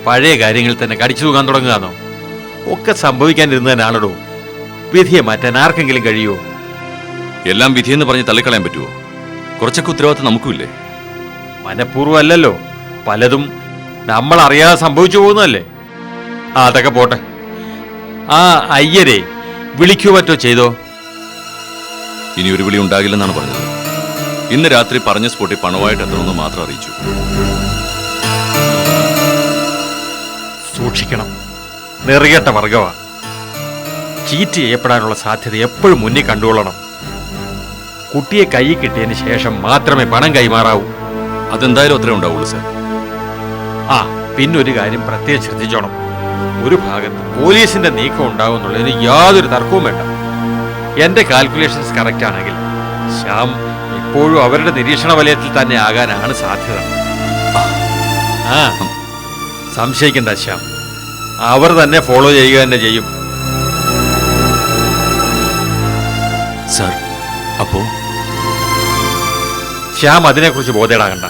പഴയ കാര്യങ്ങളിൽ തന്നെ കടിച്ചു തൂങ്ങാൻ തുടങ്ങുകയാണോ? ഒക്കെ സംഭവിക്കാനിരുന്നതിനാണോ? വിധിയെ മാറ്റാൻ ആർക്കെങ്കിലും കഴിയുമോ? എല്ലാം വിധിയെന്ന് പറഞ്ഞ് തള്ളിക്കളയാൻ പറ്റുമോ? കുറച്ചൊക്കെ ഉത്തരവാദിത്തം നമുക്കുമില്ലേ? മനഃപൂർവ്വം അല്ലല്ലോ, പലതും നമ്മൾ അറിയാതെ സംഭവിച്ചു പോകുന്നതല്ലേ. അതൊക്കെ പോട്ടെ. ആ അയ്യരെ വിളിക്കോ മറ്റോ ചെയ്തോ? ഇനി ഒരു വിളി ഉണ്ടാകില്ലെന്നാണ് പറഞ്ഞത്. ഇന്ന് രാത്രി പറഞ്ഞ സ്പോട്ടിൽ പണമായിട്ട് എത്തണമെന്ന് മാത്രം അറിയിച്ചു. സൂക്ഷിക്കണം, നെറികെട്ട വർഗമാ. ചീറ്റ് ചെയ്യപ്പെടാനുള്ള സാധ്യത എപ്പോഴും മുന്നിൽ കണ്ടുകൊള്ളണം. കുട്ടിയെ കൈ കിട്ടിയതിന് ശേഷം മാത്രമേ പണം കൈമാറാവൂ. അതെന്തായാലും അത്രേ ഉണ്ടാവുള്ളൂ സാർ. ആ പിന്നൊരു കാര്യം പ്രത്യേകം ശ്രദ്ധിച്ചോണം. ഒരു ഭാഗത്ത് പോലീസിന്റെ നീക്കം ഉണ്ടാകുമെന്നുള്ളതിന് യാതൊരു തർക്കവും വേണ്ട. എന്റെ കാൽക്കുലേഷൻസ് കറക്റ്റ് ആണെങ്കിൽ ശ്യാം ഇപ്പോഴും അവരുടെ നിരീക്ഷണ വലയത്തിൽ തന്നെ ആകാനാണ് സാധ്യത. ആ സംശയിക്കണ്ട ശ്യാം, അവർ തന്നെ ഫോളോ ചെയ്യുക തന്നെ ചെയ്യും. സാർ, അപ്പോ ശ്യാം അതിനെക്കുറിച്ച് ബോധേടാകണ്ട.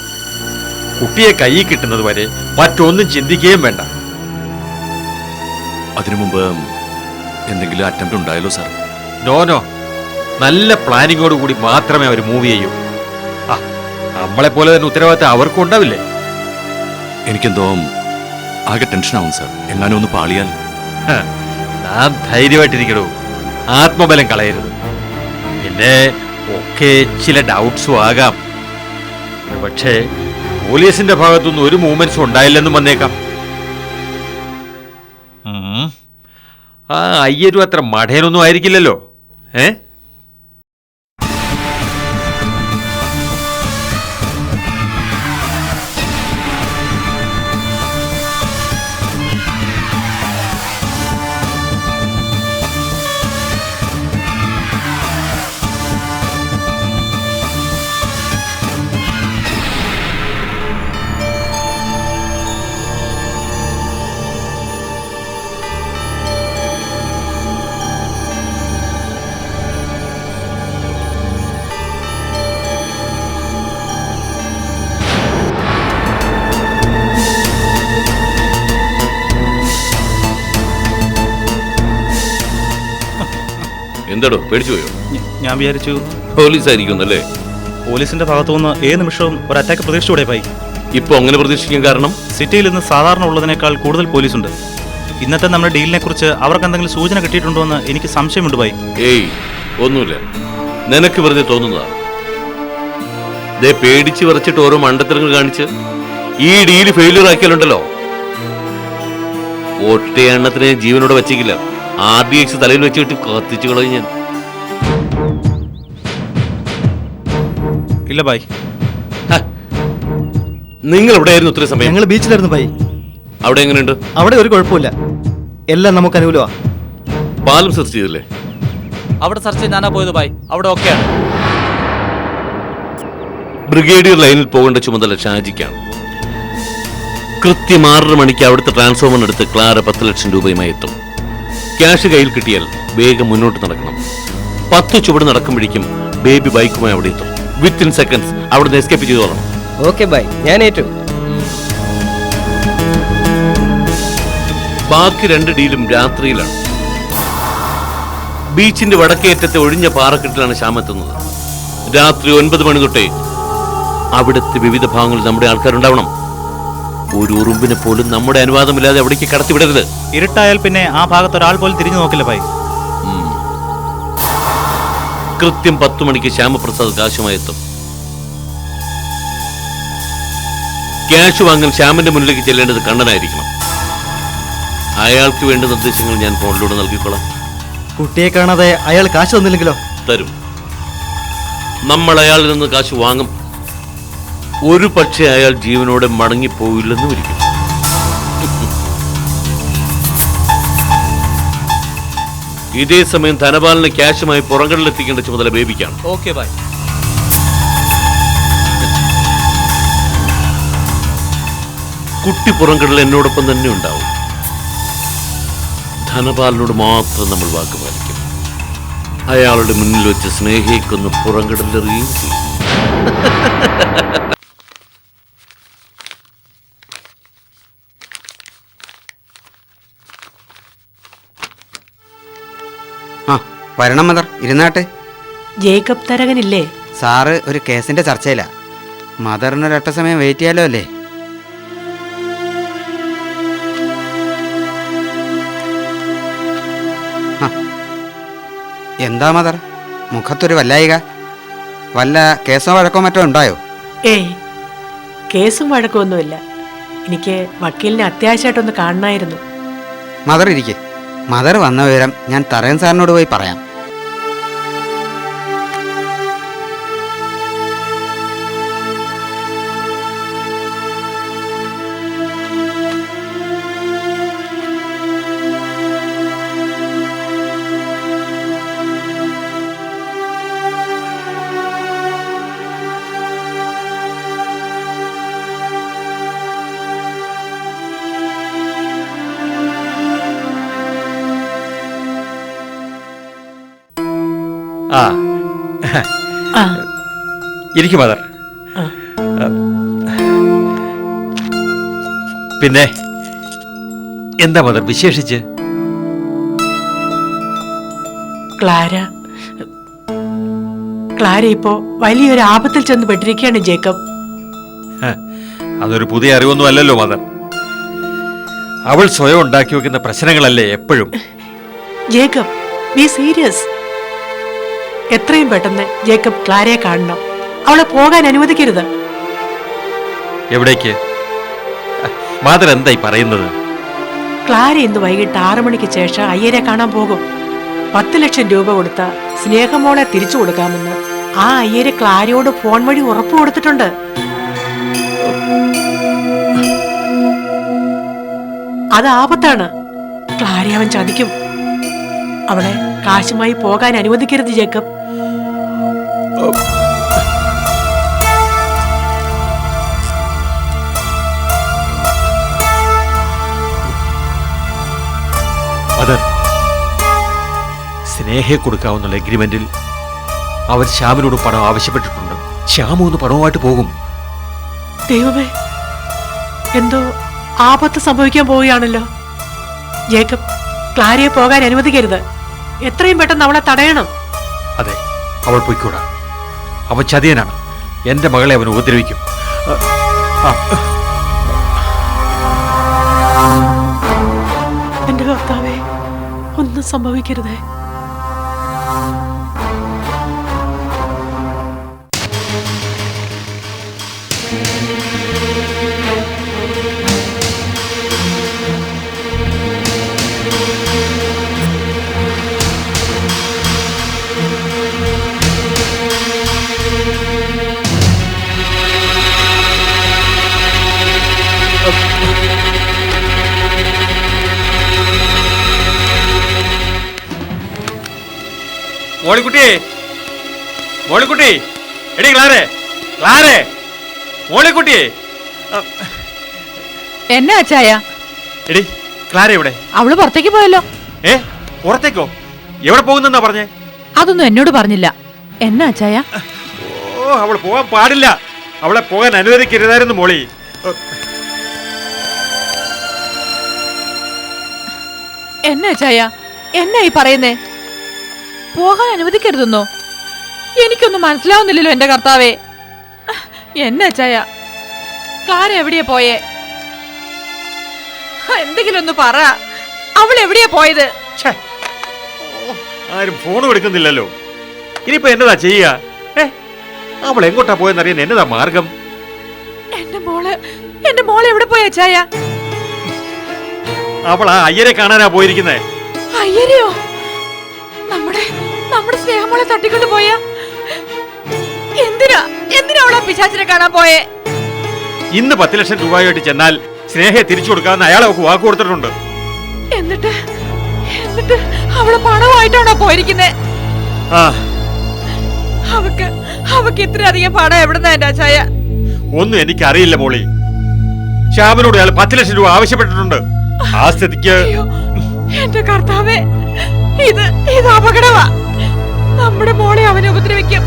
കുട്ടിയെ കൈ കിട്ടുന്നത് വരെ മറ്റൊന്നും ചിന്തിക്കുകയും വേണ്ട. അതിനു മുമ്പ് എന്തെങ്കിലും അറ്റംപ്റ്റ് ഉണ്ടായല്ലോ സാർ? നോ, നല്ല പ്ലാനിങ്ങോട് കൂടി മാത്രമേ അവർ മൂവ് ചെയ്യൂ. ആ നമ്മളെപ്പോലെ തന്നെ ഉത്തരവാദിത്തം അവർക്കും ഉണ്ടാവില്ലേ? എനിക്കെന്തോ ആകെ ടെൻഷനാവും സാർ. എങ്ങാനും ഒന്ന് പാളിയാൽ? നാം ധൈര്യമായിട്ടിരിക്കണോ, ആത്മബലം കളയരുത്. പിന്നെ ഒക്കെ ചില ഡൗട്ട്സും ആകാം. പക്ഷേ പോലീസിന്റെ ഭാഗത്തുനിന്ന് ഒരു മൂവ്മെന്റ്സും ഉണ്ടായില്ലെന്നും വന്നേക്കാം. ആ അയ്യരും അത്ര മഠേനൊന്നും ആയിരിക്കില്ലല്ലോ. എന്താടോ, പേടിച്ചു പോയോ? ഞാൻ വിചാരിച്ചു പോലീസ് ആയിരിക്കുന്നല്ലേ. പോലീസിന്റെ ഭാഗത്തുനിന്ന് ഏത് നിമിഷവും ഒരു അറ്റാക്ക് പ്രതീക്ഷിച്ചൂടെ പായി? ഇപ്പൊ അങ്ങനെ പ്രതീക്ഷിക്കാൻ കാരണം? സിറ്റിയിൽ ഇന്ന് സാധാരണ ഉള്ളതിനേക്കാൾ കൂടുതൽ പോലീസുണ്ട്. ഇന്നത്തെ നമ്മുടെ ഡീലിനെ കുറിച്ച് അവർക്ക് എന്തെങ്കിലും സൂചന കിട്ടിയിട്ടുണ്ടോ എന്ന് എനിക്ക് സംശയമുണ്ട് പായി. ഏയ് ഒന്നുമില്ല, നിനക്ക് വെറുതെ തോന്നുന്നതാണ്. ദേ പേടിച്ച് വിറച്ചിട്ട് ഓരോ മണ്ടത്തരങ്ങൾ കാണിച്ച് ഈ ഡീല് ഫെയിലിയർ ആക്കിയാലുണ്ടല്ലോ, ഒറ്റ എണ്ണത്തിനെ ജീവനോടെ വെച്ചേക്കില്ല. RDX തലയിൽ വെച്ചിട്ട് കത്തിച്ചു കളയും ഞാൻ. ഇല്ല ബായ്. നിങ്ങൾ എവിടെയായിരുന്നു ഇത്രയും സമയം? ഞങ്ങൾ ബീച്ചിലായിരുന്നു ബായ്. അവിടെ എങ്ങനെയുണ്ട്? അവിടെ ഒരു കുഴപ്പമില്ല, എല്ലാം നമുക്ക് അനുകൂലമാ. പാലം സെർച്ച് ചെയ്തില്ലേ? അവിടെ സെർച്ച് ചെയ്യാനാ പോയത് ബായ്, അവിടെ ഓക്കെയാണ്. ബ്രിഗേഡിയർ ലൈനിൽ പോകേണ്ട ചുമതല ഷാജിക്കാണ്. കൃത്യം 6:30 മണിക്ക് അവിടുത്തെ ട്രാൻസ്ഫോമർ എടുത്ത് ക്ലാര 10 ലക്ഷം രൂപയുമായി എത്തും. ക്യാഷ് കയ്യിൽ കിട്ടിയാൽ വേഗം മുന്നോട്ട് നടക്കണം. 10 ചുവട് നടക്കുമ്പോഴേക്കും ബേബി ബൈക്കുമായി അവിടെ എത്തും. വിത്തിൻ സെക്കൻഡ്സ് അവിടുന്ന് എസ്കേപ്പ് ചെയ്തോളണം. ഓക്കെ ബൈ, ഞാൻ ഏറ്റു. ബാക്കി 2 ഡീലും രാത്രിയിലാണ്. ബീച്ചിന്റെ വടക്കേറ്റത്തെ ഒഴിഞ്ഞ പാറക്കെട്ടിലാണ് ശ്യാം എത്തുന്നത്. രാത്രി 9 മണി തൊട്ടേ അവിടുത്തെ വിവിധ ഭാഗങ്ങളിൽ നമ്മുടെ ആൾക്കാരുണ്ടാവണം. ഒരു ഉറുമ്പിനെ പോലും നമ്മുടെ അനുവാദമില്ലാതെ അവിടേക്ക് കടത്തിവിടരുത്. ഇരുട്ടായാൽ പിന്നെ ആ ഭാഗത്ത് ഒരാൾ പോലും തിരിഞ്ഞു നോക്കില്ല ഭായ്. കൃത്യം 10 മണിക്ക് ശ്യാമപ്രസാദ് കാശുമായി എത്തും. ക്യാഷ് വാങ്ങാൻ ശ്യാമിന്റെ മുന്നിലേക്ക് ചെല്ലേണ്ടത് കണ്ണനായിരിക്കണം. അയാൾക്ക് വേണ്ട നിർദ്ദേശങ്ങൾ ഞാൻ ഫോണിലൂടെ നൽകിക്കൊള്ളാം. കുട്ടിയെ കാണാതെ അയാൾ കാശ് തന്നില്ലെങ്കിലോ? തരും. നമ്മൾ അയാളിൽ നിന്ന് കാശ് വാങ്ങും. ഒരു പക്ഷേ അയാൾ ജീവനോടെ മടങ്ങിപ്പോയില്ലെന്നും ഇരിക്കും. ഇതേ സമയം ധനപാലന ക്യാഷുമായി പുറംകടലിലെത്തിക്കേണ്ട ചുമതല ബേബിക്കാണ്. Okay bye. കുട്ടി പുറംകടൽ എന്നോടൊപ്പം തന്നെ ഉണ്ടാവും. ധനപാലനോട് മാത്രം നമ്മൾ വാക്ക് പാലിക്കും. അയാളുടെ മുന്നിൽ വെച്ച് സ്നേഹിക്കൊന്ന് പുറംകടലെറിയുകയും ചെയ്യും. വരണം മദർ, ഇരുന്നാട്ടെ. ജേക്കബ് തരകനില്ലേ? സാറ് ഒരു കേസിന്റെ ചർച്ചയിലാ. മദറിനൊരൊറ്റ സമയം വെയിറ്റ് ചെയ്യാലോ അല്ലേ? എന്താ മദർ, മുഖത്തൊരു വല്ലായിക? വല്ല കേസോ വഴക്കോ മറ്റോ ഉണ്ടായോ? ഏയ്, കേസും വഴക്കമൊന്നുമില്ല. എനിക്ക് വക്കീലിനെ അത്യാവശ്യമായിട്ടൊന്ന് കാണണമായിരുന്നു. മദർ ഇരിക്കെ. മദർ വന്ന വിവരം ഞാൻ തറയൻ സാറിനോട് പോയി പറയാം. ആ ആ, ഇരിക്കും മദർ. ആ. പിന്നെ എന്താ മദർ വിശേഷിച്ച്? ക്ലാര ഇപ്പോ വലിയൊരു ആപത്തിൽ ചെന്ന് പെട്ടിരിക്കുകയാണ് ജേക്കബ്. അതൊരു പുതിയ അറിവൊന്നും അല്ലല്ലോ മദർ. അവൾ സ്വയം ഉണ്ടാക്കി വെക്കുന്ന പ്രശ്നങ്ങളല്ലേ എപ്പോഴും. Jacob, be serious. എത്രയും പെട്ടെന്ന് ജേക്കബ് ക്ലാരയെ കാണണം. അവളെ പോകാൻ അനുവദിക്കരുത്. എവിടേക്ക്? മദർ എന്തായി പറയുന്നത്? ക്ലാര ഇന്ന് വൈകിട്ട് 6 മണിക്ക് ശേഷം അയ്യരെ കാണാൻ പോകും. 10 ലക്ഷം രൂപ കൊടുത്ത സ്നേഹമോളെ തിരിച്ചു കൊടുക്കാമെന്ന് ആ അയ്യര് ക്ലാരയോട് ഫോൺ വഴി ഉറപ്പ് കൊടുത്തിട്ടുണ്ട്. അത് ആപത്താണ്. ക്ലാര അവൻ ചതിക്കും. അവളെ കാശുമായി പോകാൻ അനുവദിക്കരുത് ജേക്കബ്. മദർ, സ്നേഹയെ കൊടുക്കാവുന്ന എഗ്രിമെന്റിൽ അവർ ശ്യാമിനോട് പണം ആവശ്യപ്പെട്ടിട്ടുണ്ട്. ശ്യാമു ഒന്ന് പണവുമായിട്ട് പോകും. ദൈവമേ, എന്തോ ആപത്ത് സംഭവിക്കാൻ പോവുകയാണല്ലോ. ജേക്കബ്, ക്ലാരയെ പോകാൻ അനുവദിക്കരുത്. എത്രയും പെട്ടെന്ന് അവളെ തടയണം. അതെ, അവൾ പൊയ്ക്കൂടാ. അവൻ ചതിയനാണ്. എന്റെ മകളെ അവൻ ഉപദ്രവിക്കും. എന്റെ കർത്താവേ, ഒന്നും സംഭവിക്കരുതേ. മോളിക്കുട്ടി, മോളിക്കുട്ടി, എടി ക്ലാരേ, ക്ലാരേ, മോളിക്കുട്ടി. എന്നാ അച്ചായ? എടി ക്ലാര എവിടെ? അവള് പുറത്തേക്ക് പോയല്ലോ. പുറത്തേക്കോ? എവിടെ പോകുന്നെന്നാ പറഞ്ഞേ? അതൊന്നും എന്നോട് പറഞ്ഞില്ല. എന്നാ അച്ചായ? ഓ, അവൾ പോകാൻ പാടില്ല. അവളെ പോകാൻ അനുവദിക്കരുതായിരുന്നു മോളി. എന്നാ അച്ചായ? എന്നാ ഈ പറയുന്നേ? പോകാൻ അനുവദിക്കരുതെന്നോ? എനിക്കൊന്നും മനസ്സിലാവുന്നില്ലല്ലോ എന്റെ കർത്താവേ. എന്നാ അച്ചായ? ക്ലാര എവിടെയാ പോയേ? എന്തെങ്കിലും ഒന്ന് പറ. അവൾ എവിടെയാ പോയത്? ആരും ഫോണും എടുക്കുന്നില്ലല്ലോ. ഇനിയിപ്പോ എന്നതാ ചെയ്യുക? അവൾ എങ്ങോട്ടാ പോയെന്നറിയാൻ എന്നതാ മാർഗം? എന്റെ മോളെ എവിടെ പോയ അച്ചായ? അവൾ ആ അയ്യരെ കാണാനാ പോയിരിക്കുന്നേ. അയ്യരെയോ? നമ്മുടെ സ്നേഹമോളെ തട്ടിക്കൊണ്ട് പോയ? എന്തിനാ അവളെ പിശാചിനെ കാണാൻ പോയേ? ഇന്ന് 10 ലക്ഷം രൂപയായിട്ട് ചെന്നാൽ സ്നേഹയെ തിരിച്ചു കൊടുക്കാമെന്ന് അയാളെ വാക്ക് കൊടുത്തിട്ടുണ്ട്. എന്നിട്ട് അവളെ പണമായിട്ടാണോ പോയിരിക്കുന്നേ? അവക്ക് ഇത്രയധികം പണം എവിടുന്നാ എന്റെ അച്ചായ? ഒന്നും എനിക്കറിയില്ല മോളി. ശ്യാമിനോട് അയാൾ 10 ലക്ഷം രൂപ ആവശ്യപ്പെട്ടിട്ടുണ്ട്. ആ സ്ഥിതിക്ക് എന്റെ കർത്താവേ, ഇത് അപകടമാ. നമ്മുടെ മോളെ അവനെ ഉപദ്രവിക്കും.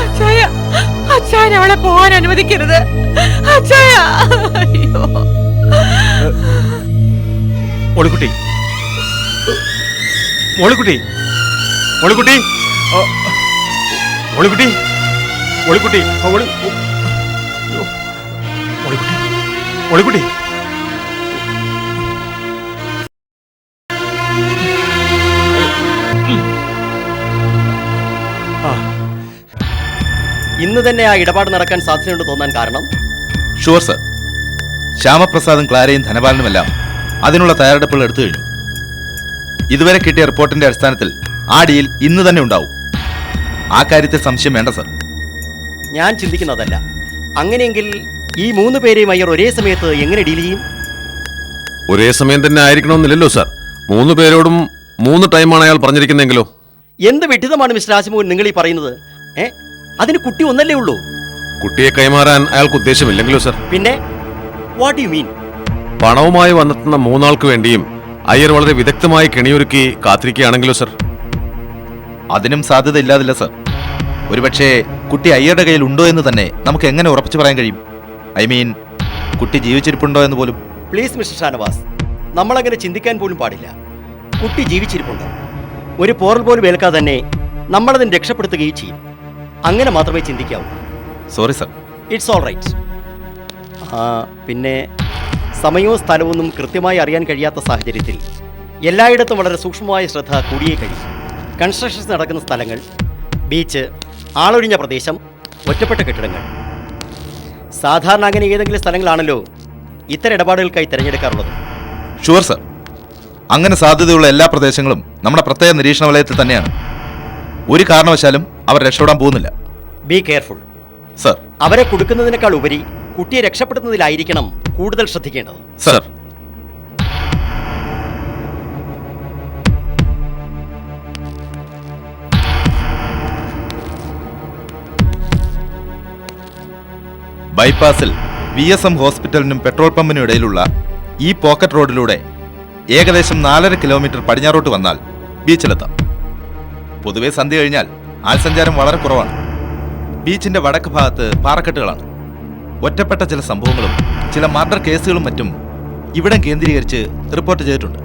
അച്ചായ അവളെ പോകാൻ അനുവദിക്കരുത്. അച്ചായ, അയ്യോ. മോളിക്കുട്ടി, മോളിക്കുട്ടി, ഒളിക്കുട്ടി ഒളിക്കുട്ടി ഒളിക്കുട്ടി ഒളിക്കുട്ടി ഒളിക്കുട്ടി ഇന്ന് തന്നെ ആ ഇടപാട് നടക്കാൻ സാധ്യതയുണ്ട് തോന്നാൻ കാരണം ഷുവർ സർ. ശ്യാമപ്രസാദും ക്ലാരയും ധനപാലനുമെല്ലാം അതിനുള്ള തയ്യാറെടുപ്പുകൾ എടുത്തു കഴിഞ്ഞു. ഇതുവരെ കിട്ടിയ റിപ്പോർട്ടിന്റെ അടിസ്ഥാനത്തിൽ ആ ഡീൽ ഇന്ന് തന്നെ ഉണ്ടാവും. ആ കാര്യത്തിൽ സംശയം വേണ്ട സർ. ഞാൻ ചിന്തിക്കുന്നതല്ല. അങ്ങനെയെങ്കിൽ ഈ 3 പേരെയും അയ്യർ ഒരേ സമയത്ത് എങ്ങനെ ഡീൽ ചെയ്യും? ഒരേ സമയം തന്നെ ആയിരിക്കണമെന്നില്ലല്ലോ സാർ. 3 പേരോടും 3 ടൈമാണ് അയാൾ പറഞ്ഞിരിക്കുന്നെങ്കിലോ? എന്ത് വിഡിതമാണ് മിസ്റ്റർ ആസിമോൻ നിങ്ങൾ ഈ പറയുന്നത്? അതിന് കുട്ടി ഒന്നല്ലേ ഉള്ളൂ. കുട്ടിയെ കൈമാറാൻ അയാൾക്ക് ഉദ്ദേശമില്ലെങ്കിലോ സാർ? പിന്നെ വാട്ട് യു മീൻ? പണവുമായി വന്നെത്തുന്ന 3 ആൾക്ക് വേണ്ടിയും അയ്യർ വളരെ വിദഗ്ധമായി കെണിയൊരുക്കി കാത്തിരിക്കുകയാണെങ്കിലോ സാർ? അതിനും സാധ്യത ഇല്ലാതില്ല സർ. ഒരുപക്ഷെ കുട്ടി അയ്യരുടെ കയ്യിൽ ഉണ്ടോ എന്ന് തന്നെ നമുക്ക് എങ്ങനെ ഉറപ്പിച്ചു പറയാൻ കഴിയും? ഐ മീൻ, കുട്ടി ജീവിച്ചിരിപ്പുണ്ടോ എന്ന് പോലും. പ്ലീസ് മിസ്റ്റർ ഷാനവാസ്, നമ്മളങ്ങനെ ചിന്തിക്കാൻ പോലും പാടില്ല. കുട്ടി ജീവിച്ചിരിപ്പുണ്ട്. ഒരു പോറൽ പോലും ഏൽക്കാതെ തന്നെ നമ്മളതിന് രക്ഷപ്പെടുത്തുകയും ചെയ്യും. അങ്ങനെ മാത്രമേ ചിന്തിക്കാവൂ. Sorry sir. It's all right. പിന്നെ സമയവും സ്ഥലവും കൃത്യമായി അറിയാൻ കഴിയാത്ത സാഹചര്യത്തിൽ എല്ലായിടത്തും വളരെ സൂക്ഷ്മമായ ശ്രദ്ധ കൂടിയേ കഴിയും. കൺസ്ട്രക്ഷൻസ് നടക്കുന്ന സ്ഥലങ്ങൾ, ബീച്ച്, ആളൊഴിഞ്ഞ പ്രദേശം, ഒറ്റപ്പെട്ട കെട്ടിടങ്ങൾ, സാധാരണ അങ്ങനെ ഏതെങ്കിലും സ്ഥലങ്ങളാണല്ലോ ഇത്തരം ഇടപാടുകൾക്കായി തിരഞ്ഞെടുക്കാറുള്ളത്. Sure sir. അങ്ങനെ സാധ്യതയുള്ള എല്ലാ പ്രദേശങ്ങളും നമ്മുടെ പ്രത്യേക നിരീക്ഷണ വലയത്തിൽ തന്നെയാണ്. ഒരു കാരണവശാലും അവർ രക്ഷപ്പെടാൻ പോകുന്നില്ല. Be careful sir. അവരെ കൊടുക്കുന്നതിനേക്കാൾ ഉപരി കുട്ടിയെ രക്ഷപ്പെടുത്തുന്നതിലായിരിക്കണം കൂടുതൽ ശ്രദ്ധിക്കേണ്ടത്. സർ. ബൈപ്പാസിൽ VSM ഹോസ്പിറ്റലിനും പെട്രോൾ പമ്പിനും ഇടയിലുള്ള ഈ പോക്കറ്റ് റോഡിലൂടെ ഏകദേശം 4.5 കിലോമീറ്റർ പടിഞ്ഞാറോട്ട് വന്നാൽ ബീച്ചിലെത്താം. പൊതുവെ സന്ധ്യ കഴിഞ്ഞാൽ ആൾസഞ്ചാരം വളരെ കുറവാണ്. ബീച്ചിന്റെ വടക്ക് ഭാഗത്ത് പാറക്കെട്ടുകളാണ്. ഒറ്റപ്പെട്ട ചില സംഭവങ്ങളും ചില മർഡർ കേസുകളും മറ്റും ഇവിടം കേന്ദ്രീകരിച്ച് റിപ്പോർട്ട് ചെയ്തിട്ടുണ്ട്.